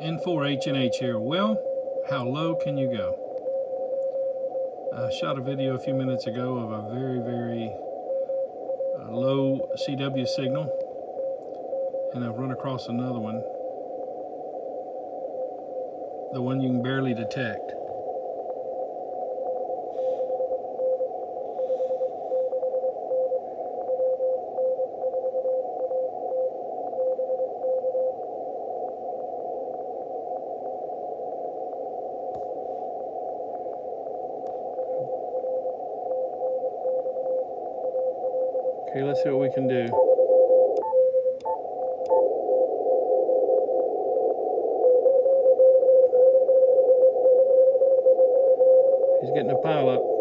N4HNH here. Well, how low can you go? I shot a video a few minutes ago of a very low CW signal, and I've run across another one, the one you can barely detect. Okay, let's see what we can do. He's getting a pileup.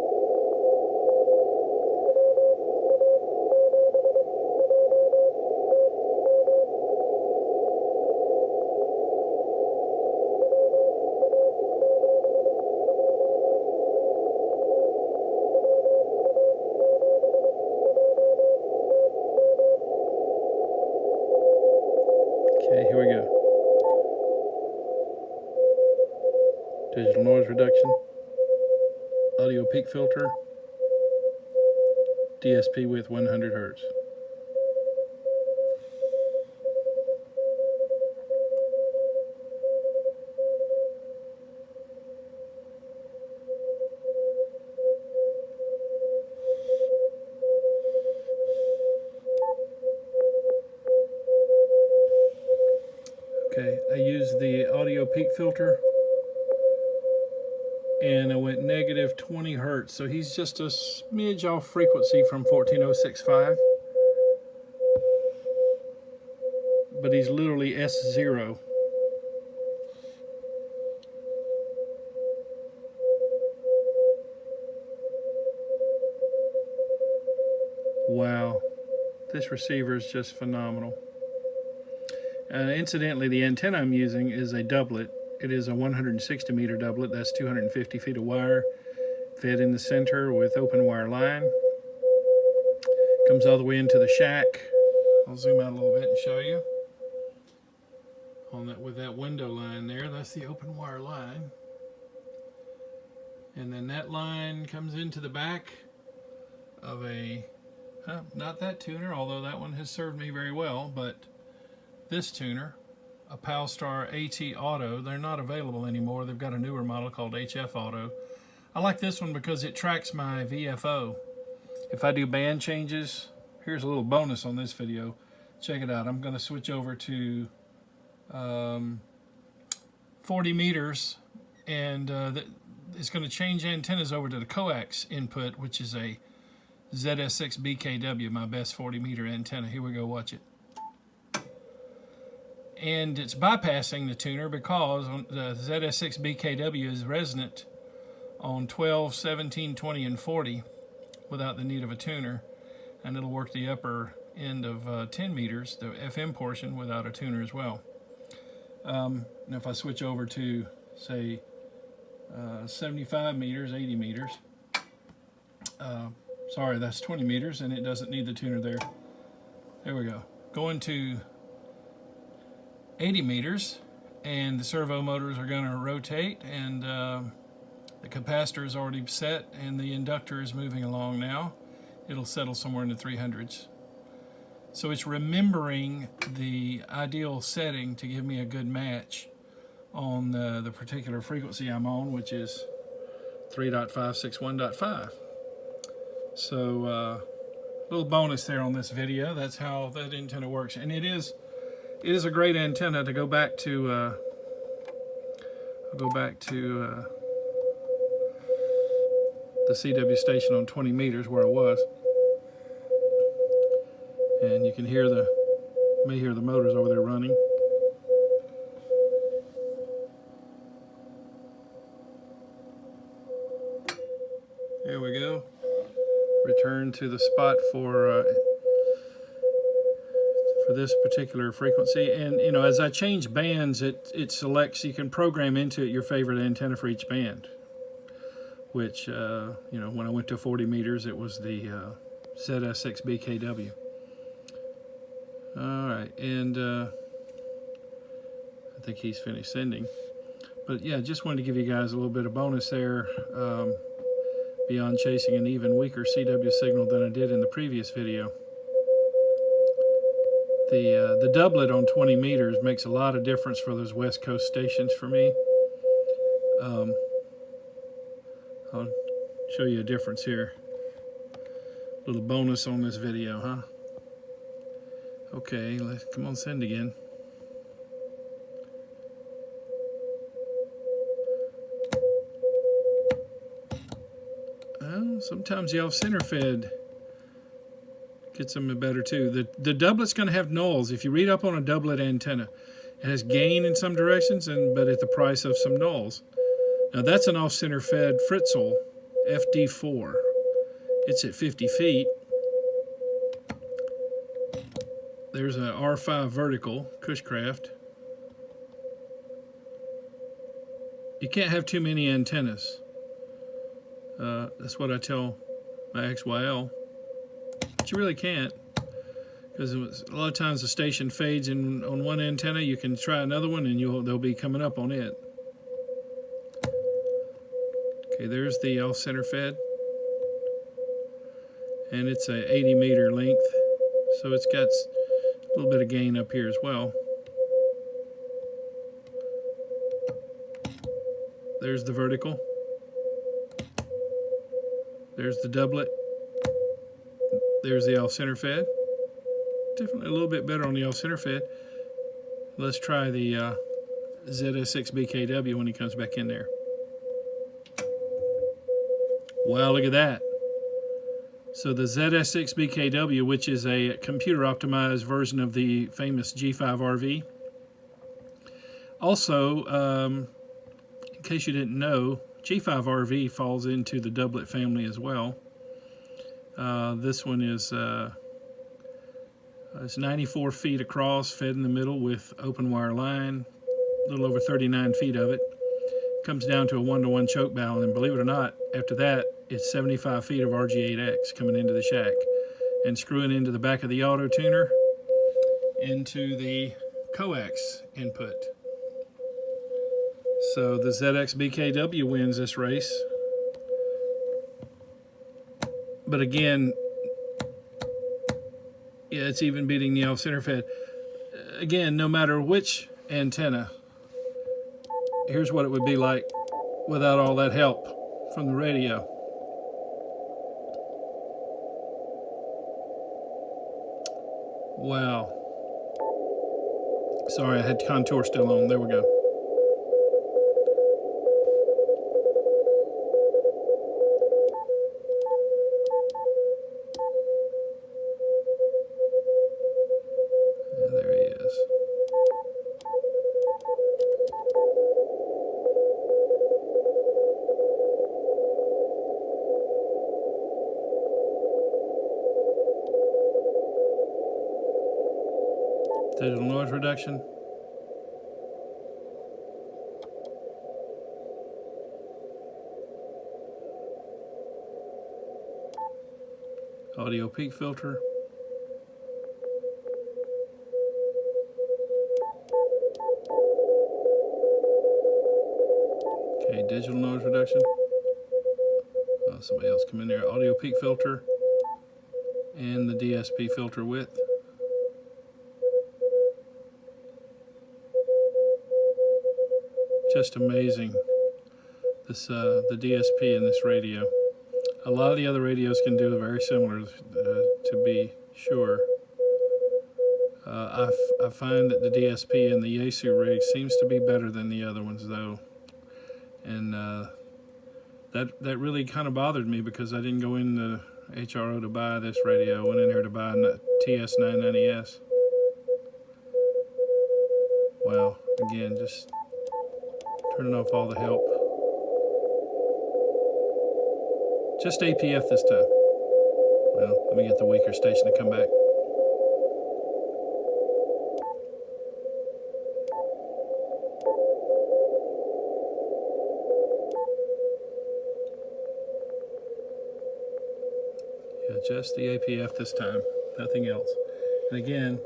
Okay, here we go. Digital noise reduction, audio peak filter, DSP width 100 Hertz. Okay, I used the audio peak filter and I went negative 20 Hertz. So he's just a smidge off frequency from 14065, but he's literally S0. Wow, this receiver is just phenomenal. Incidentally, the antenna I'm using is a doublet. It is a 160 meter doublet. That's 250 feet of wire fed in the center with open wire line. Comes all the way into the shack. I'll zoom out a little bit and show you. On that, with that window line there, that's the open wire line. And then that line comes into the back of a, not that tuner, although that one has served me very well, but this tuner, a Palstar AT Auto. They're not available anymore. They've got a newer model called HF Auto. I like this one because it tracks my VFO. If I do band changes, here's a little bonus on this video. Check it out. I'm going to switch over to 40 meters, and it's going to change antennas over to the coax input, which is a ZS6BKW, my best 40 meter antenna. Here we go, watch it. And it's bypassing the tuner because the ZS6BKW is resonant on 12, 17, 20, and 40 without the need of a tuner. And it'll work the upper end of 10 meters, the FM portion, without a tuner as well. And if I switch over to, say, 75 meters, 80 meters, sorry, that's 20 meters, and it doesn't need the tuner there. There we go. Going to 80 meters, and the servo motors are going to rotate, and the capacitor is already set, and the inductor is moving along now. It'll settle somewhere in the 300s. So it's remembering the ideal setting to give me a good match on the particular frequency I'm on, which is 3.561.5. So a little bonus there on this video. That's how that antenna works, and it is a great antenna. To go back to the CW station on 20 meters where I was, and you can hear may hear the motors over there running. There we go. Return to the spot for this particular frequency, and you know, as I change bands, it selects. You can program into it your favorite antenna for each band. Which you know, when I went to 40 meters, it was the ZS6BKW. All right, and think he's finished sending. But yeah, just wanted to give you guys a little bit of bonus there, beyond chasing an even weaker CW signal than I did in the previous video. The doublet on 20 meters makes a lot of difference for those West Coast stations for me. I'll show you a difference here. Little bonus on this video, huh? Okay, come on, send again. Well, sometimes the off-center fed gets them better too. The doublet's going to have nulls. If you read up on a doublet antenna, it has gain in some directions, but at the price of some nulls. Now that's an off-center fed Fritzl FD4. It's at 50 feet. There's a R5 vertical, Cushcraft. You can't have too many antennas. That's what I tell my XYL. But you really can't, because a lot of times the station fades in on one antenna. You can try another one and they'll be coming up on it. Okay, there's the off-center fed, and it's a 80 meter length, so it's got a little bit of gain up here as well. There's the vertical. There's the doublet. There's the off-center fed. Definitely a little bit better on the off-center fed. Let's try the ZS6BKW when he comes back in there. Wow, look at that. So the ZS6BKW, which is a computer-optimized version of the famous G5RV. Also, in case you didn't know, G5RV falls into the doublet family as well. This one is it's 94 feet across, fed in the middle with open wire line, a little over 39 feet of it. Comes down to a 1-to-1 choke valve, and believe it or not, after that, it's 75 feet of RG8X coming into the shack and screwing into the back of the auto tuner into the coax input. So the ZX-BKW wins this race. But again, yeah, it's even beating the off-center fed. Again, no matter which antenna, here's what it would be like without all that help from the radio. Wow. Sorry, I had contour still on. There we go. There he is. Digital noise reduction. Audio peak filter. Okay, digital noise reduction. Oh, somebody else come in there. Audio peak filter and the DSP filter width. Just amazing. This the DSP in this radio. A lot of the other radios can do very similar, to be sure. I find that the DSP in the Yaesu rig seems to be better than the other ones, though, and that really kind of bothered me because I didn't go into HRO to buy this radio. I went in here to buy a TS990S. Wow, again, just turning off all the help. Just APF this time. Well, let me get the weaker station to come back. Yeah, just the APF this time, nothing else. And again,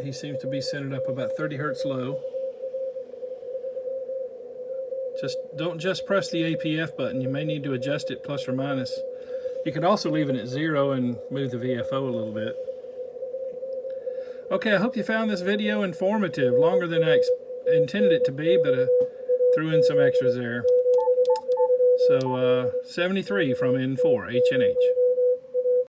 he seems to be centered up about 30 hertz low. Don't just press the APF button. You may need to adjust it plus or minus. You can also leave it at 0 and move the VFO a little bit. Okay, I hope you found this video informative. Longer than I intended it to be, but threw in some extras there. So 73 from N4, HNH.